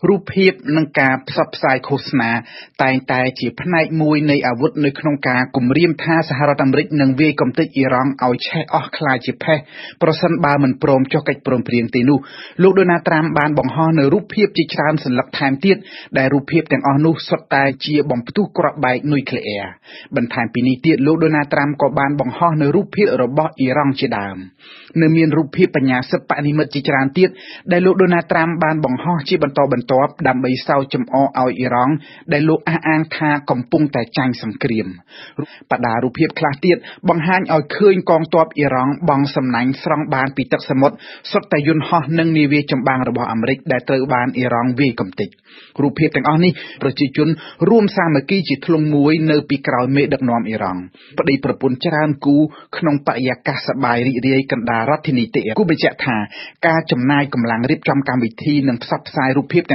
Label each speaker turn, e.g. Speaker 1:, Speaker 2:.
Speaker 1: រូបភាពនិងការផ្សព្វផ្សាយឃោសនាតែងតែជាផ្នែកមួយនៃអាវុធនៅក្នុងការគំរាមថាសហរដ្ឋអាមេរិកនឹងវាយកំទេចអ៊ីរ៉ង់ឲ្យឆេះអស់ខ្លាចជាផេះប្រសិនបើមិនព្រមចុះកិច្ចព្រមព្រៀងទេនោះលោកដូណាល់ត្រាំបានបង្ហោះនៅរូបភាពជាច្រើនសន្លឹកថែមទៀតដែលរូបភាពទាំងអស់នោះសុទ្ធតែជាបំផ្ទុះគ្រាប់បែកនុយក្លេអ៊ែរបន្ថែមពីនេះទៀតលោកដូណាល់ត្រាំក៏បានបង្ហោះនៅរូបភាពរបស់អ៊ីរ៉ង់ជាដើមនៅមានរូបភាពបញ្ញាសិទ្ធិបនិមិត្តជាច្រើនទៀតដែលលោកដូណាល់ត្រាំបានបង្ហោះជាបន្តបន្ទាប់ដើម្បីសើចចំអកឲ្យអ៊ីរ៉ង់ដែលលោកអះអាងថាកំពុងតែចាញ់សង្គ្រាមបដារូបភាពខ្លះទៀតបង្ហាញឲ្យឃើញកងទ័ពអ៊ីរ៉ង់បង់សំណាញ់ស្រង់បានពីទឹកសមុទ្រសុទ្ធតែយន្តហោះនិងនាវាចម្បាំងរបស់អាមេរិកដែលត្រូវបានអ៊ីរ៉ង់វាយកំទេចរូបភាពទាំងអស់នេះប្រជាជនរួមសាមគ្គីជាធ្លុងមួយនៅពីក្រោយមេដឹកនាំអ៊ីរ៉ង់ប្តីប្រពន្ធច្រើនគូក្នុងបរិយាកាសសប្បាយរីករាយកណ្ដាលរដ្ឋធានីតេហ៍គូបញ្ជាក់ថាការចំណាយកម្លាំងរៀបចំកម្មវិធីនិងផ្សព្វផ្សាយរូបភាពទាំង